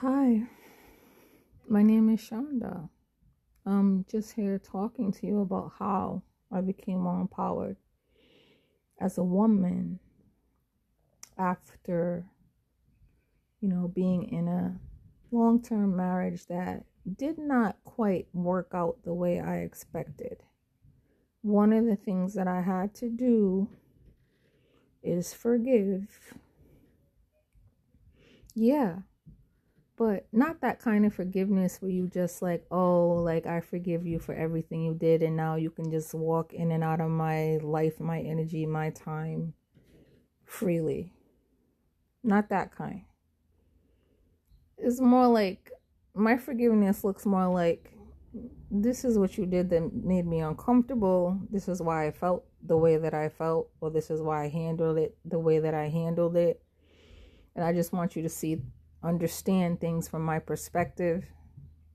Hi, my name is Shonda. I'm just here talking to you about how I became more empowered as a woman after, being in a long term marriage that did not quite work out the way I expected. One of the things that I had to do is forgive. Yeah, but not that kind of forgiveness where you just like, oh, like I forgive you for everything you did, and now you can just walk in and out of my life, my energy, my time freely. Not that kind. It's more like my forgiveness looks more like this is what you did that made me uncomfortable. This is why I felt the way that I felt, or this is why I handled it the way that I handled it. And I just want you to understand things from my perspective.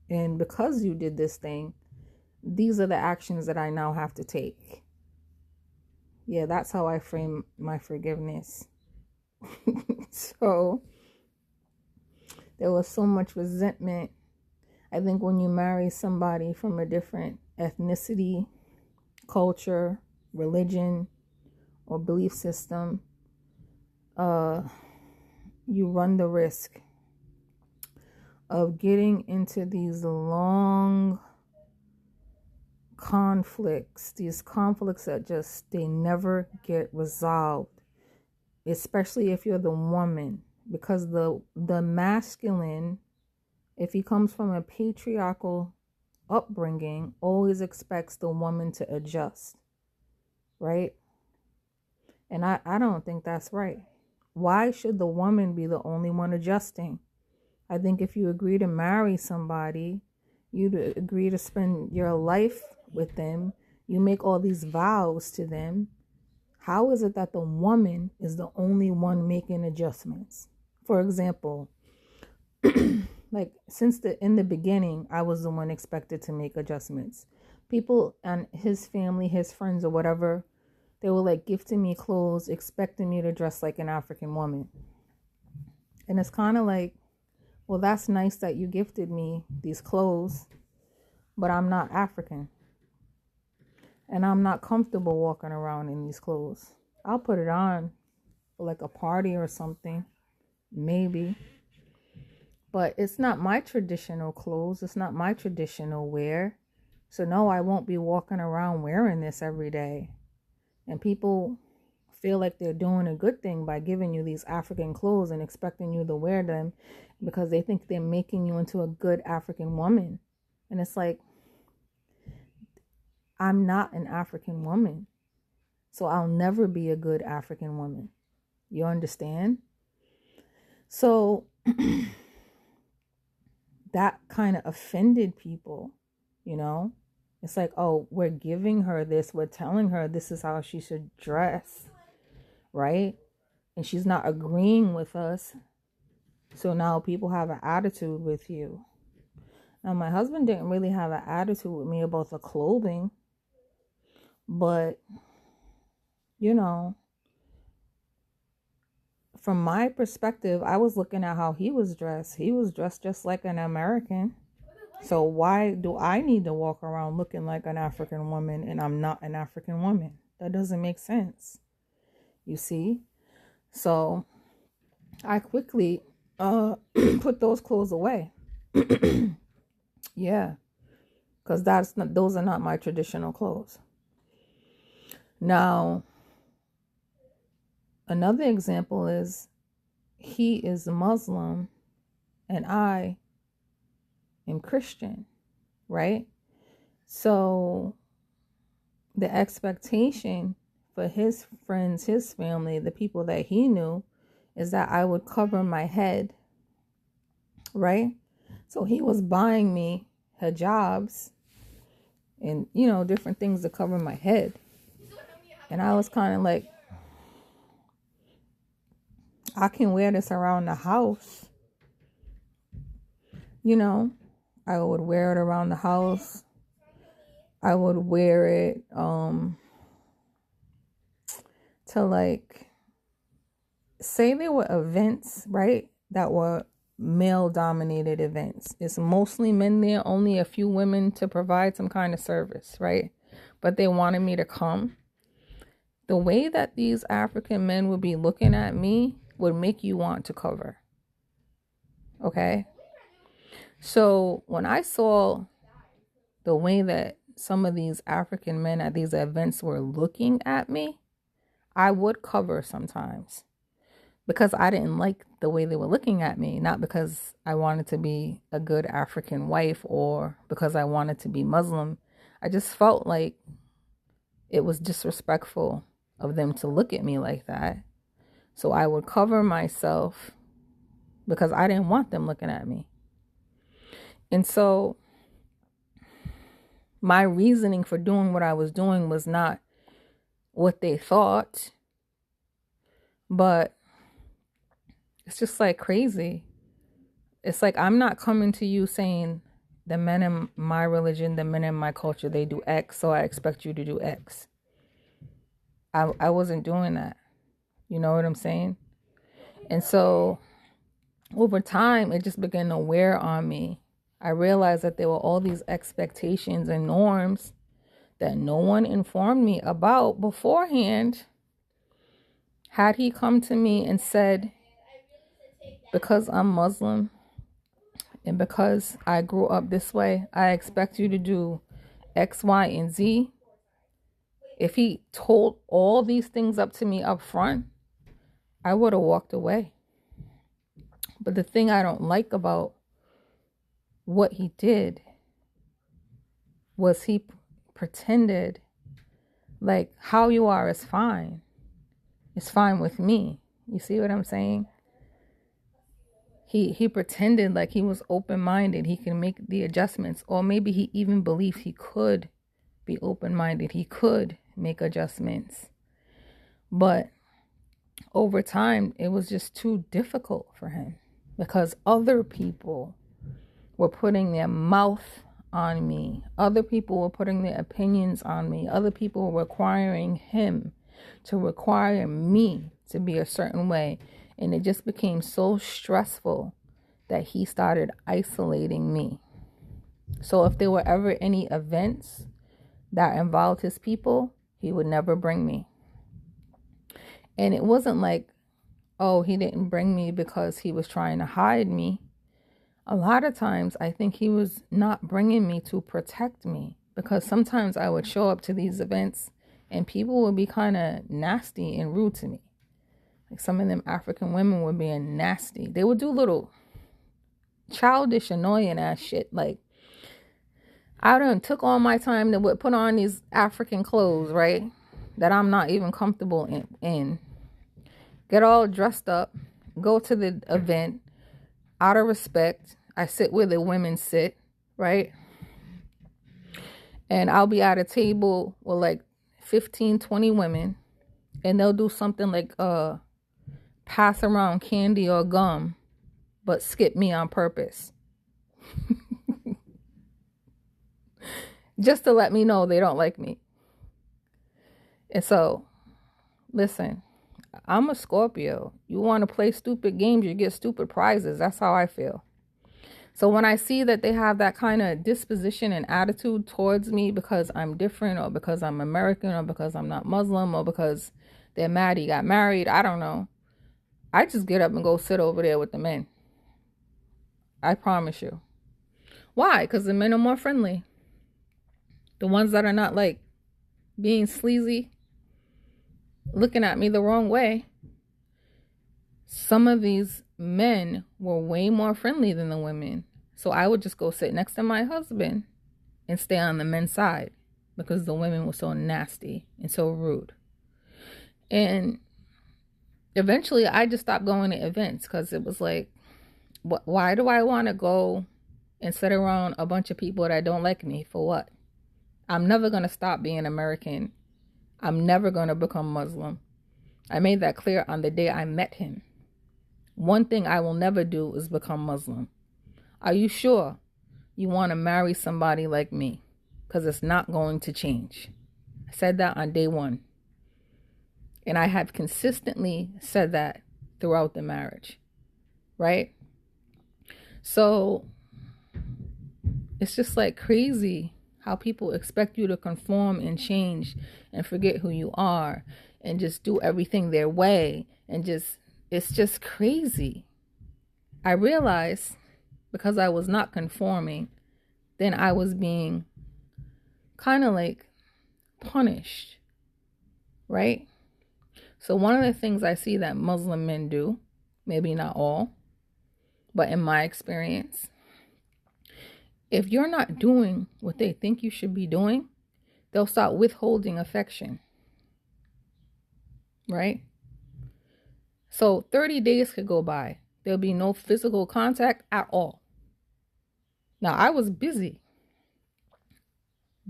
And because you did this thing, these are the actions that I now have to take. Yeah, that's how I frame my forgiveness. So there was so much resentment. I think when you marry somebody from a different ethnicity, culture, religion, or belief system, you run the risk of getting into these long these conflicts that they never get resolved, especially if you're the woman, because the masculine, if he comes from a patriarchal upbringing, always expects the woman to adjust, right? And I don't think that's right. Why should the woman be the only one adjusting? I think if you agree to marry somebody, you agree to spend your life with them, you make all these vows to them. How is it that the woman is the only one making adjustments? For example, like in the beginning, I was the one expected to make adjustments. People and his family, his friends or whatever, they were like gifting me clothes, expecting me to dress like an African woman. And it's kind of like, well, that's nice that you gifted me these clothes, but I'm not African. And I'm not comfortable walking around in these clothes. I'll put it on for like a party or something, maybe. But it's not my traditional clothes. It's not my traditional wear. So no, I won't be walking around wearing this every day. And people feel like they're doing a good thing by giving you these African clothes and expecting you to wear them because they think they're making you into a good African woman. And it's like, I'm not an African woman. So I'll never be a good African woman. You understand? So that kind of offended people, you know? It's like, oh, we're giving her this. We're telling her this is how she should dress, right? And she's not agreeing with us. So now people have an attitude with you. Now, my husband didn't really have an attitude with me about the clothing. But, from my perspective, I was looking at how he was dressed. He was dressed just like an American. So why do I need to walk around looking like an African woman and I'm not an African woman? That doesn't make sense. You see? So I quickly put those clothes away. Yeah. Because those are not my traditional clothes. Now, another example is he is Muslim and I am Christian, right? So the expectation for his friends, his family, the people that he knew, is that I would cover my head, right? So he was buying me hijabs and, different things to cover my head. And I was kind of like, I can wear this around the house. I would wear it around the house. I would wear it to like, say there were events, right, that were male dominated events. It's mostly men there, only a few women to provide some kind of service, right? But they wanted me to come. The way that these African men would be looking at me would make you want to cover. Okay? So when I saw the way that some of these African men at these events were looking at me, I would cover sometimes because I didn't like the way they were looking at me, not because I wanted to be a good African wife or because I wanted to be Muslim. I just felt like it was disrespectful of them to look at me like that. So I would cover myself because I didn't want them looking at me. And so my reasoning for doing what I was doing was not what they thought, but it's just like crazy. It's like I'm not coming to you saying the men in my religion, the men in my culture, they do X, so I expect you to do X. I wasn't doing that. You know what I'm saying? And so over time, it just began to wear on me. I realized that there were all these expectations and norms that no one informed me about beforehand. Had he come to me and said, because I'm Muslim and because I grew up this way, I expect you to do X, Y, and Z. If he told all these things up to me up front, I would have walked away. But the thing I don't like about what he did was he pretended like how you are is fine. It's fine with me. You see what I'm saying? He pretended like he was open-minded. He can make the adjustments. Or maybe he even believed he could be open-minded. He could make adjustments. But over time, it was just too difficult for him because other people were putting their mouth on me. Other people were putting their opinions on me. Other people were requiring him to require me to be a certain way. And it just became so stressful that he started isolating me. So if there were ever any events that involved his people, he would never bring me. And it wasn't like, oh, he didn't bring me because he was trying to hide me. A lot of times I think he was not bringing me to protect me, because sometimes I would show up to these events and people would be kind of nasty and rude to me. Like some of them African women were being nasty. They would do little childish, annoying ass shit. Like, I done took all my time to put on these African clothes, right? That I'm not even comfortable in. Get all dressed up, go to the event. Out of respect, I sit where the women sit, right? And I'll be at a table with like 15, 20 women. And they'll do something like pass around candy or gum, but skip me on purpose. Just to let me know they don't like me. And so, listen, I'm a Scorpio. You want to play stupid games, you get stupid prizes. That's how I feel. So when I see that they have that kind of disposition and attitude towards me because I'm different, or because I'm American, or because I'm not Muslim, or because they're mad he got married, I don't know, I just get up and go sit over there with the men. I promise you. Why? Because the men are more friendly. The ones that are not like being sleazy, looking at me the wrong way. Some of these men were way more friendly than the women. So I would just go sit next to my husband and stay on the men's side because the women were so nasty and so rude. And eventually I just stopped going to events because it was like, why do I want to go and sit around a bunch of people that don't like me? For what? I'm never going to stop being American. I'm never going to become Muslim. I made that clear on the day I met him. One thing I will never do is become Muslim. Are you sure you want to marry somebody like me? Because it's not going to change. I said that on day one. And I have consistently said that throughout the marriage. Right? So it's just like crazy how people expect you to conform and change and forget who you are and just do everything their way. And it's just crazy. I realized because I was not conforming, then I was being kind of like punished, right? So one of the things I see that Muslim men do, maybe not all, but in my experience, if you're not doing what they think you should be doing, they'll start withholding affection, right? So 30 days could go by. There'll be no physical contact at all. Now, I was busy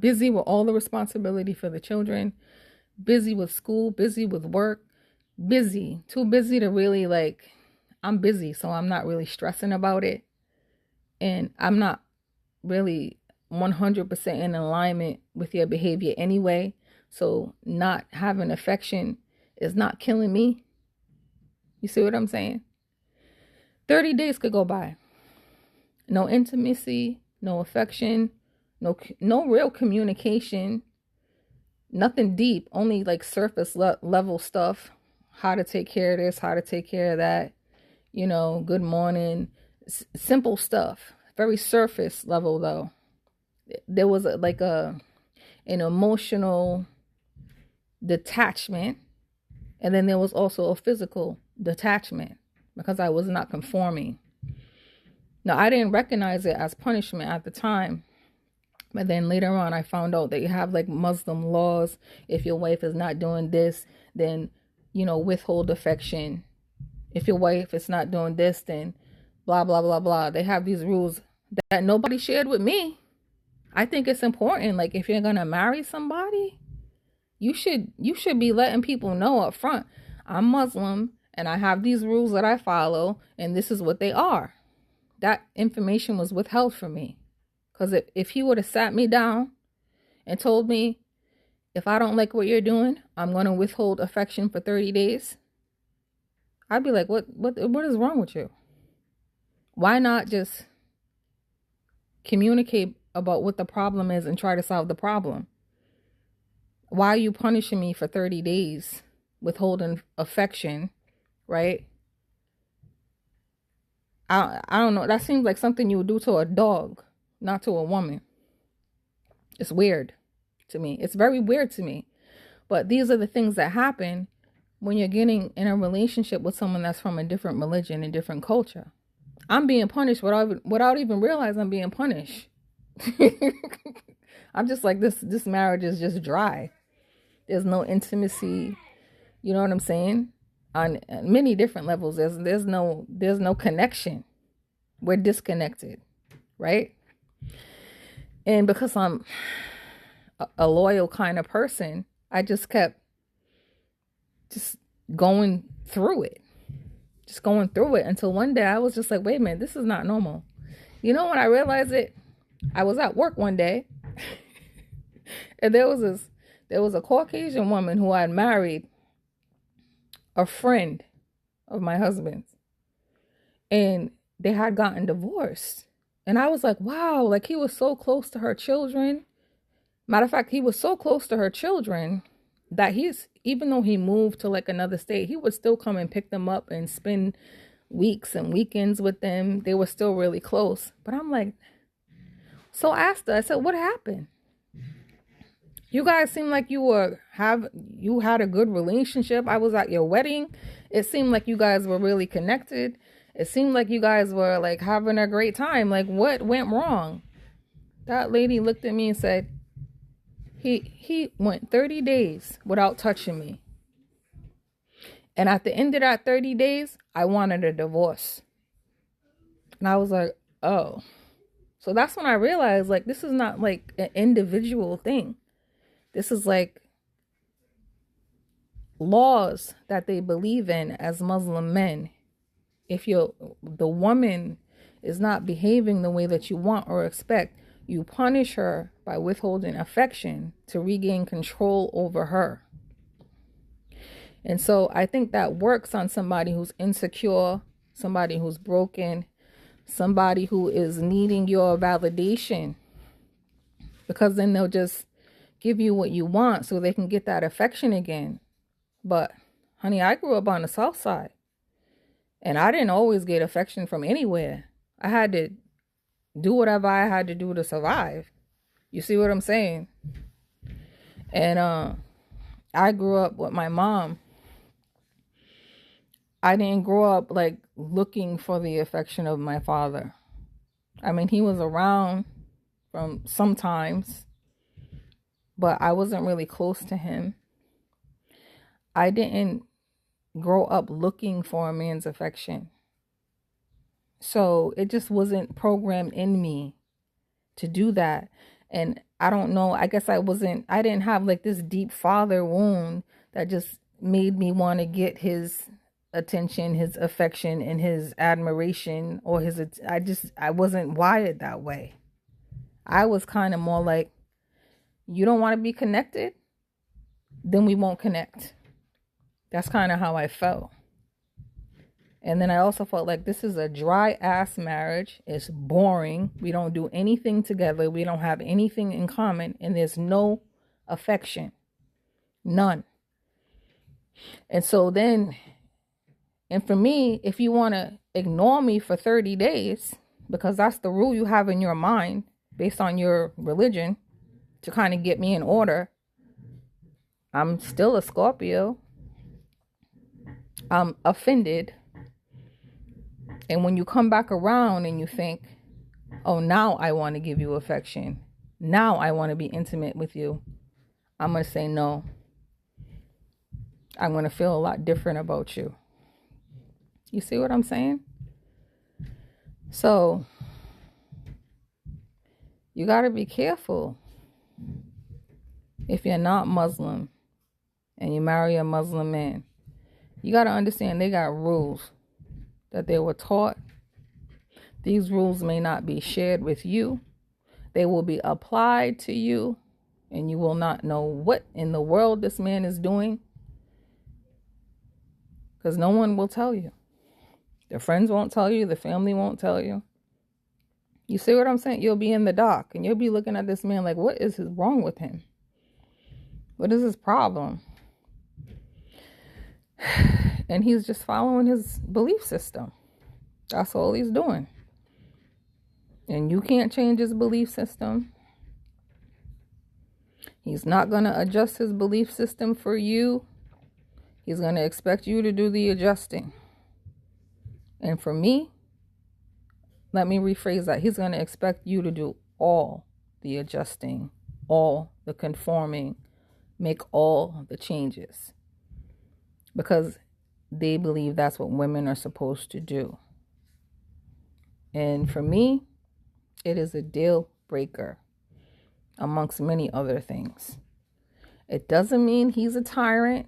with all the responsibility for the children, busy with school, busy with work, too busy to really like, I'm busy, so I'm not really stressing about it. And I'm not really 100% in alignment with your behavior anyway. So not having affection is not killing me. You see what I'm saying? 30 days could go by. No intimacy, no affection, no real communication, nothing deep, only like surface level stuff. How to take care of this, how to take care of that, good morning, simple stuff. Very surface level though. There was an emotional detachment, and then there was also a physical detachment because I was not conforming. Now, I didn't recognize it as punishment at the time, but then later on I found out that you have like Muslim laws. If your wife is not doing this, then withhold affection. If your wife is not doing this, then blah blah blah blah. They have these rules that nobody shared with me. I think it's important, like if you're gonna marry somebody, you should be letting people know up front, I'm Muslim and I have these rules that I follow and this is what they are. That information was withheld from me. Because if he would have sat me down and told me, if I don't like what you're doing, I'm going to withhold affection for 30 days, I'd be like, what is wrong with you? Why not just communicate about what the problem is and try to solve the problem? Why are you punishing me for 30 days, withholding affection, right? I don't know. That seems like something you would do to a dog, not to a woman. It's weird to me. It's very weird to me. But these are the things that happen when you're getting in a relationship with someone that's from a different religion and different culture. I'm being punished without even realizing I'm being punished. I'm just like, this marriage is just dry. There's no intimacy. You know what I'm saying? On many different levels, there's no connection. We're disconnected, right? And because I'm a loyal kind of person, I just kept going through it until one day I was just like, wait a minute, this is not normal. When I realized it, I was at work one day and there was a Caucasian woman who I had married, a friend of my husband's, and they had gotten divorced. And I was like, wow, like he was so close to her children. Matter of fact, he was so close to her children that even though he moved to like another state, he would still come and pick them up and spend weeks and weekends with them. They were still really close. But I'm like, so I asked her, I said, what happened? You guys seem like you had a good relationship. I was at your wedding. It seemed like you guys were really connected. It seemed like you guys were like having a great time. Like, what went wrong? That lady looked at me and said, he went 30 days without touching me. And at the end of that 30 days, I wanted a divorce. And I was like, oh. So that's when I realized, like, this is not like an individual thing. This is like laws that they believe in as Muslim men. If the woman is not behaving the way that you want or expect, you punish her by withholding affection to regain control over her. And so I think that works on somebody who's insecure, somebody who's broken, somebody who is needing your validation, because then they'll just give you what you want so they can get that affection again. But honey, I grew up on the South Side, and I didn't always get affection from anywhere. I had to do whatever I had to do to survive. You see what I'm saying? And I grew up with my mom. I didn't grow up like looking for the affection of my father. I mean, he was around from sometimes, but I wasn't really close to him. I didn't grow up looking for a man's affection. So it just wasn't programmed in me to do that. And I don't know, I guess I didn't have like this deep father wound that just made me want to get his attention, his affection, and his admiration, or I wasn't wired that way. I was kind of more like, you don't want to be connected? Then we won't connect. That's kind of how I felt. And then I also felt like this is a dry ass marriage. It's boring. We don't do anything together. We don't have anything in common. And there's no affection. None. And so then, and for me, if you want to ignore me for 30 days, because that's the rule you have in your mind based on your religion to kind of get me in order, I'm still a Scorpio. I'm offended. And when you come back around and you think, oh, now I want to give you affection, now I want to be intimate with you, I'm going to say no. I'm going to feel a lot different about you. You see what I'm saying? So you got to be careful. If you're not Muslim and you marry a Muslim man, you got to understand they got rules that they were taught. These rules may not be shared with you. They will be applied to you, and you will not know what in the world this man is doing, because no one will tell you. Their friends won't tell you. The family won't tell you. You see what I'm saying? You'll be in the dark, and you'll be looking at this man like, what is wrong with him? What is his problem? And he's just following his belief system. That's all he's doing. And you can't change his belief system. He's not going to adjust his belief system for you. He's going to expect you to do the adjusting. And for me, let me rephrase that. He's going to expect you to do all the adjusting, all the conforming, make all the changes. Because they believe that's what women are supposed to do. And for me, it is a deal breaker amongst many other things. It doesn't mean he's a tyrant.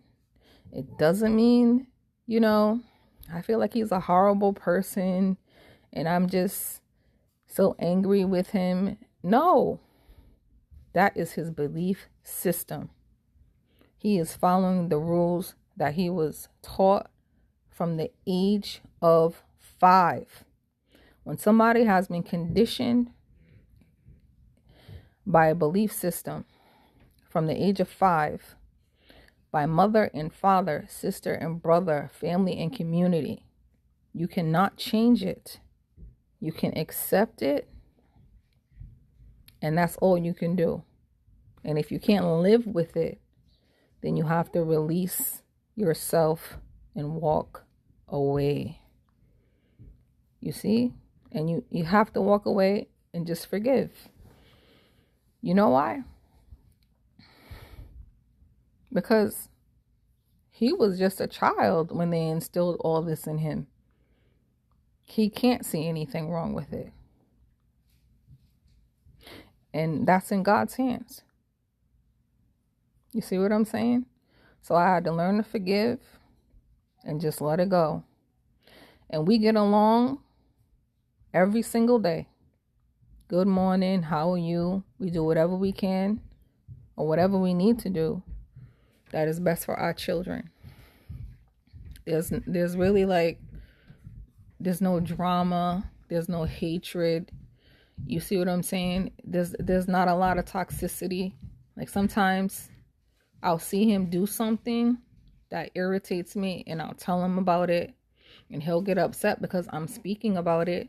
It doesn't mean, I feel like he's a horrible person and I'm just so angry with him. No, that is his belief system. He is following the rules that he was taught from the age of 5. When somebody has been conditioned by a belief system from the age of 5, by mother and father, sister and brother, family and community, you cannot change it. You can accept it, and that's all you can do. And if you can't live with it, then you have to release yourself and walk away. You see? And you have to walk away and just forgive. You know why? Because he was just a child when they instilled all this in him. He can't see anything wrong with it. And that's in God's hands. You see what I'm saying? So I had to learn to forgive and just let it go. And we get along every single day. Good morning, how are you? We do whatever we can or whatever we need to do that is best for our children. There's really there's no drama. There's no hatred. You see what I'm saying? There's not a lot of toxicity. Like sometimes I'll see him do something that irritates me and I'll tell him about it and he'll get upset because I'm speaking about it.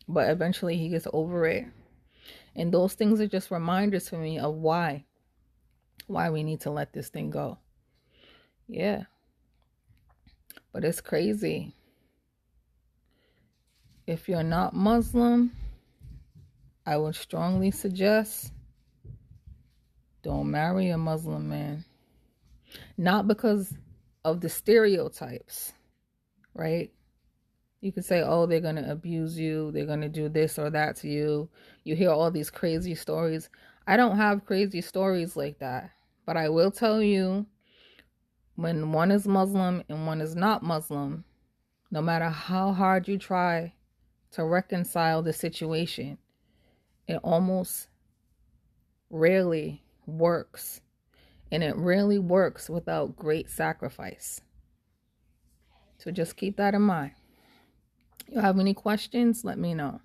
But eventually he gets over it. And those things are just reminders for me of why we need to let this thing go. Yeah. But it's crazy. If you're not Muslim, I would strongly suggest don't marry a Muslim man. Not because of the stereotypes, right? You could say, oh, they're going to abuse you. They're going to do this or that to you. You hear all these crazy stories. I don't have crazy stories like that. But I will tell you, when one is Muslim and one is not Muslim, no matter how hard you try to reconcile the situation, it almost rarely works. And it rarely works without great sacrifice. So just keep that in mind. You have any questions? Let me know.